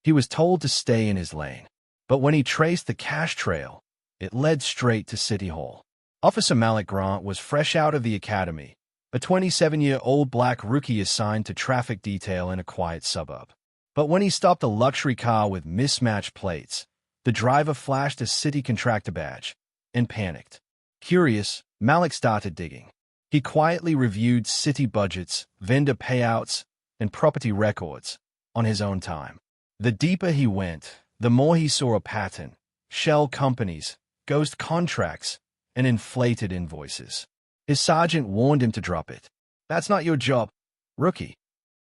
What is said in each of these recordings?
He was told to stay in his lane. But when he traced the cash trail, it led straight to City Hall. Officer Malik Grant was fresh out of the academy, a 27-year-old black rookie assigned to traffic detail in a quiet suburb. But when he stopped a luxury car with mismatched plates, the driver flashed a city contractor badge and panicked. Curious, Malik started digging. He quietly reviewed city budgets, vendor payouts, and property records on his own time. The deeper he went, the more he saw a pattern: shell companies, ghost contracts, and inflated invoices. His sergeant warned him to drop it. "That's not your job, rookie."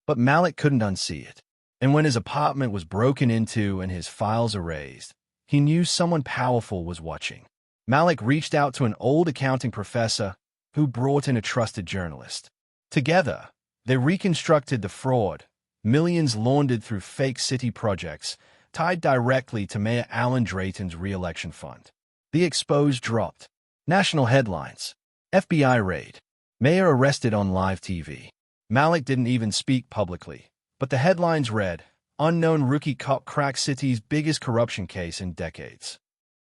But Malik couldn't unsee it. And when his apartment was broken into and his files erased, he knew someone powerful was watching. Malik reached out to an old accounting professor who brought in a trusted journalist. Together, they reconstructed the fraud, millions laundered through fake city projects, tied directly to Mayor Alan Drayton's re-election fund. The exposed dropped. National headlines: FBI raid. Mayor arrested on live TV. Malik didn't even speak publicly, but the headlines read, "Unknown rookie cop cracks city's biggest corruption case in decades."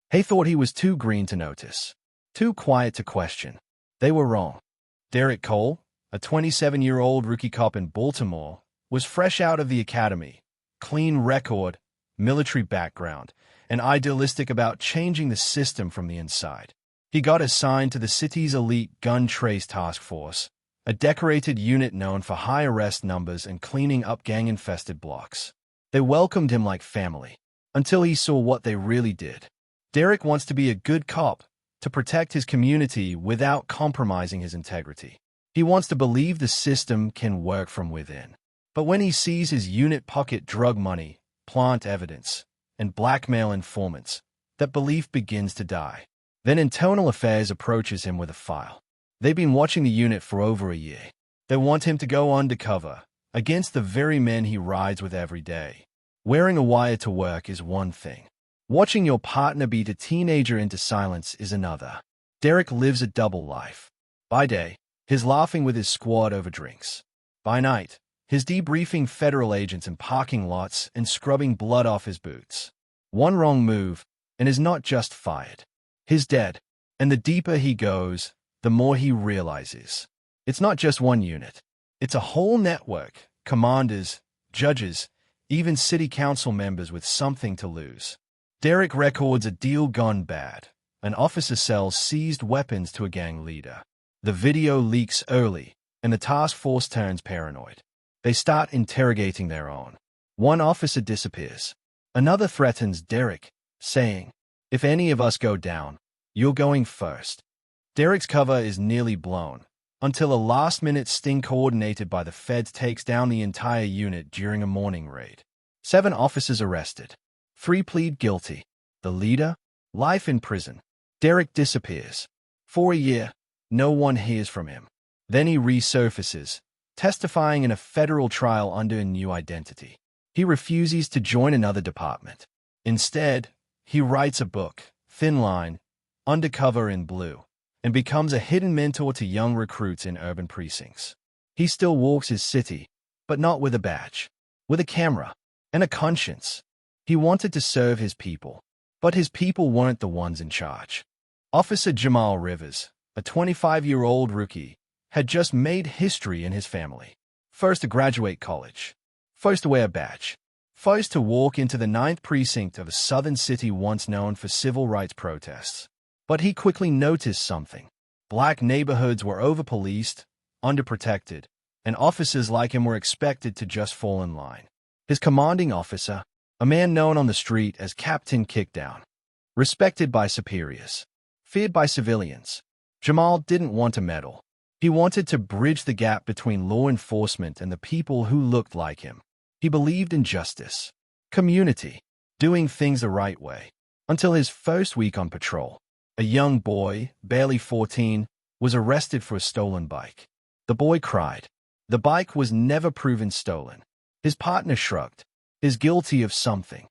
He thought he was too green to notice, too quiet to question. They were wrong. Derek Cole, a 27-year-old rookie cop in Baltimore, was fresh out of the academy, clean record, military background, and idealistic about changing the system from the inside. He got assigned to the city's elite gun trace task force, a decorated unit known for high arrest numbers and cleaning up gang-infested blocks. They welcomed him like family, until he saw what they really did. Derek wants to be a good cop, to protect his community without compromising his integrity. He wants to believe the system can work from within. But when he sees his unit pocket drug money, plant evidence, and blackmail informants, that belief begins to die. Then Internal Affairs approaches him with a file. They've been watching the unit for over a year. They want him to go undercover, against the very men he rides with every day. Wearing a wire to work is one thing. Watching your partner beat a teenager into silence is another. Derek lives a double life. By day, he's laughing with his squad over drinks. By night, he's debriefing federal agents in parking lots and scrubbing blood off his boots. One wrong move, and is not just fired. He's dead. And the deeper he goes, the more he realizes. It's not just one unit. It's a whole network: commanders, judges, even city council members with something to lose. Derek records a deal gone bad. An officer sells seized weapons to a gang leader. The video leaks early, and the task force turns paranoid. They start interrogating their own. One officer disappears. Another threatens Derek, saying, "If any of us go down, you're going first." Derek's cover is nearly blown, until a last-minute sting coordinated by the feds takes down the entire unit during a morning raid. 7 officers arrested. 3 plead guilty. The leader, life in prison. Derek disappears. For a year, no one hears from him. Then he resurfaces, testifying in a federal trial under a new identity. He refuses to join another department. Instead, he writes a book, Thin Line, Undercover in Blue, and becomes a hidden mentor to young recruits in urban precincts. He still walks his city, but not with a badge, with a camera and a conscience. He wanted to serve his people, but his people weren't the ones in charge. Officer Jamal Rivers, a 25-year-old rookie, had just made history in his family. First to graduate college. First to wear a badge. First to walk into the 9th precinct of a southern city once known for civil rights protests. But he quickly noticed something. Black neighborhoods were over-policed, underprotected, and officers like him were expected to just fall in line. His commanding officer, a man known on the street as Captain Kickdown, respected by superiors, feared by civilians, Jamal didn't want a medal. He wanted to bridge the gap between law enforcement and the people who looked like him. He believed in justice, community, doing things the right way. Until his first week on patrol, a young boy, barely 14, was arrested for a stolen bike. The boy cried. The bike was never proven stolen. His partner shrugged. Is guilty of something.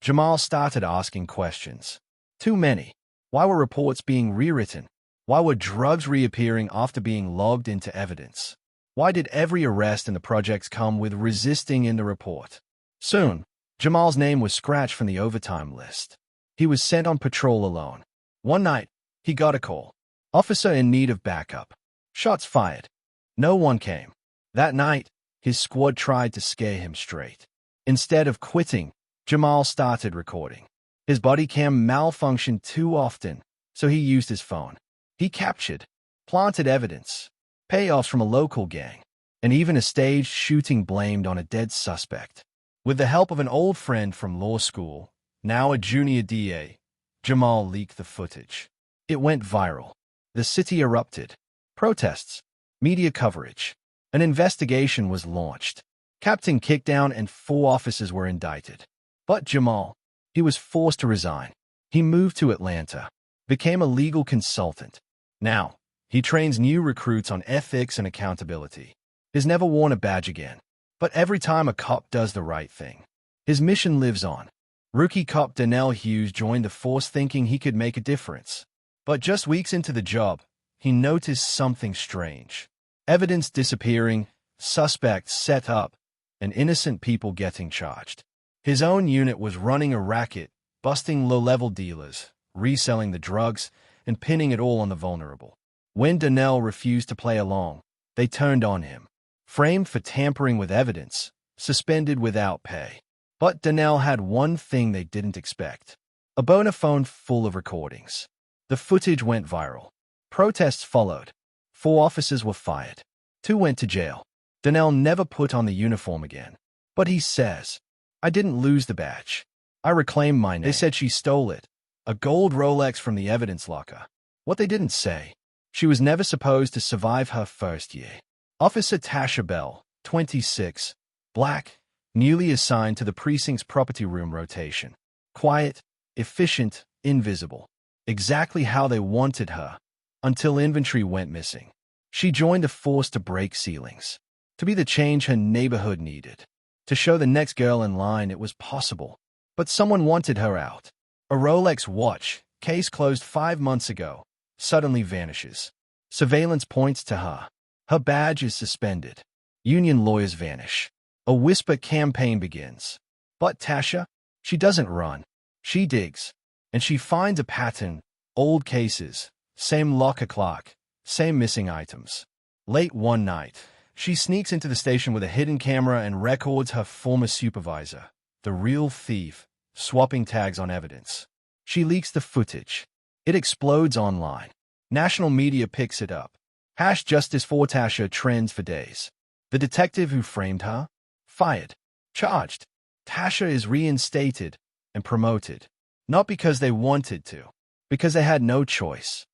Jamal started asking questions. Too many. Why were reports being rewritten? Why were drugs reappearing after being logged into evidence? Why did every arrest in the projects come with resisting in the report? Soon, Jamal's name was scratched from the overtime list. He was sent on patrol alone. One night, he got a call. Officer in need of backup. Shots fired. No one came. That night, his squad tried to scare him straight. Instead of quitting, Jamal started recording. His body cam malfunctioned too often, so he used his phone. He captured, planted evidence, payoffs from a local gang, and even a staged shooting blamed on a dead suspect. With the help of an old friend from law school, now a junior DA, Jamal leaked the footage. It went viral. The city erupted. Protests, media coverage. An investigation was launched. Captain kicked down and 4 officers were indicted. But Jamal, he was forced to resign. He moved to Atlanta, became a legal consultant. Now, he trains new recruits on ethics and accountability. He's never worn a badge again. But every time a cop does the right thing, his mission lives on. Rookie cop Donnell Hughes joined the force thinking he could make a difference. But just weeks into the job, he noticed something strange. Evidence disappearing, suspects set up, and innocent people getting charged. His own unit was running a racket, busting low-level dealers, reselling the drugs, and pinning it all on the vulnerable. When Donnell refused to play along, they turned on him. Framed for tampering with evidence, suspended without pay. But Donnell had one thing they didn't expect. A phone full of recordings. The footage went viral. Protests followed. 4 officers were fired. 2 went to jail. Donnell never put on the uniform again. But he says, "I didn't lose the badge. I reclaimed my name." They said she stole it. A gold Rolex from the evidence locker. What they didn't say, she was never supposed to survive her first year. Officer Tasha Bell, 26, black, newly assigned to the precinct's property room rotation. Quiet, efficient, invisible. Exactly how they wanted her, until inventory went missing. She joined a force to break ceilings, to be the change her neighborhood needed, to show the next girl in line it was possible. But someone wanted her out. A Rolex watch, case closed 5 months ago, suddenly vanishes. Surveillance points to her. Her badge is suspended. Union lawyers vanish. A whisper campaign begins. But Tasha, she doesn't run. She digs. And she finds a pattern. Old cases. Same locker clock. Same missing items. Late one night, she sneaks into the station with a hidden camera and records her former supervisor, the real thief, swapping tags on evidence. She leaks the footage. It explodes online. National media picks it up. #Justice for Tasha trends for days. The detective who framed her? Fired. Charged. Tasha is reinstated and promoted. Not because they wanted to, because they had no choice.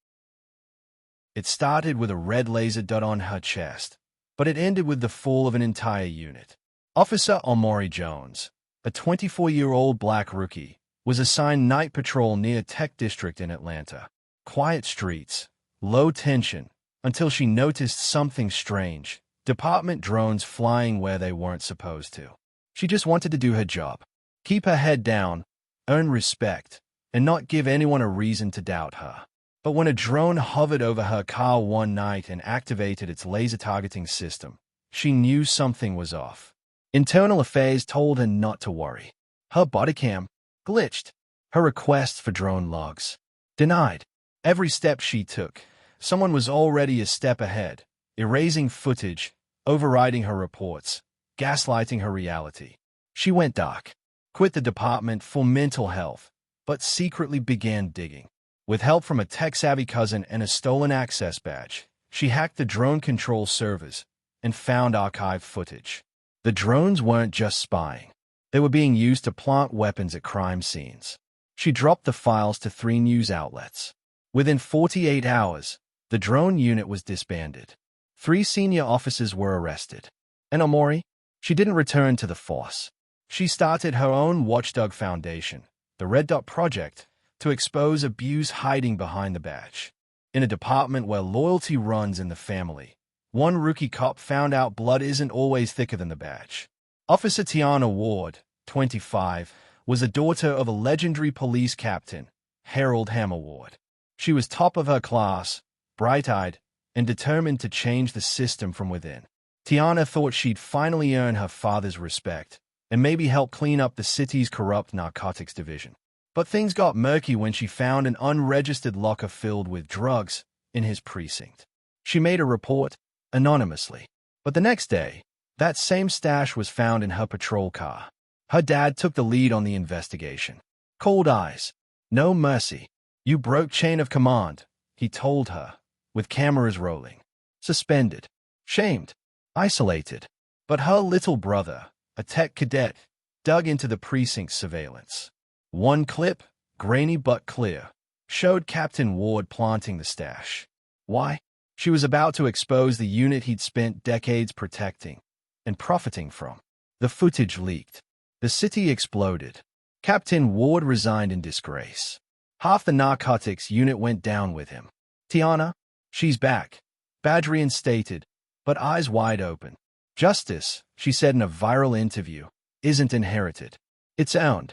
It started with a red laser dot on her chest, but it ended with the fall of an entire unit. Officer Omori Jones, a 24-year-old black rookie, was assigned night patrol near Tech District in Atlanta. Quiet streets, low tension, until she noticed something strange. Department drones flying where they weren't supposed to. She just wanted to do her job. Keep her head down, earn respect, and not give anyone a reason to doubt her. But when a drone hovered over her car one night and activated its laser targeting system, she knew something was off. Internal Affairs told her not to worry. Her bodycam glitched. Her requests for drone logs denied. Every step she took, someone was already a step ahead, erasing footage, overriding her reports, gaslighting her reality. She went dark, quit the department for mental health, but secretly began digging. With help from a tech-savvy cousin and a stolen access badge, she hacked the drone control servers and found archived footage. The drones weren't just spying. They were being used to plant weapons at crime scenes. She dropped the files to 3 news outlets. Within 48 hours, the drone unit was disbanded. 3 senior officers were arrested. And Omori? She didn't return to the force. She started her own watchdog foundation, the Red Dot Project, to expose abuse hiding behind the badge. In a department where loyalty runs in the family, one rookie cop found out blood isn't always thicker than the badge. Officer Tiana Ward, 25, was the daughter of a legendary police captain, Harold Hammer Ward. She was top of her class, bright-eyed, and determined to change the system from within. Tiana thought she'd finally earn her father's respect, and maybe help clean up the city's corrupt narcotics division. But things got murky when she found an unregistered locker filled with drugs in his precinct. She made a report, anonymously. But the next day, that same stash was found in her patrol car. Her dad took the lead on the investigation. Cold eyes. No mercy. You broke chain of command, he told her, with cameras rolling. Suspended. Shamed. Isolated. But her little brother, a tech cadet, dug into the precinct's surveillance. One clip, grainy but clear, showed Captain Ward planting the stash. Why? She was about to expose the unit he'd spent decades protecting and profiting from. The footage leaked. The city exploded. Captain Ward resigned in disgrace. Half the narcotics unit went down with him. Tiana? She's back. Badrian stated, but eyes wide open. Justice, she said in a viral interview, isn't inherited. It's owned.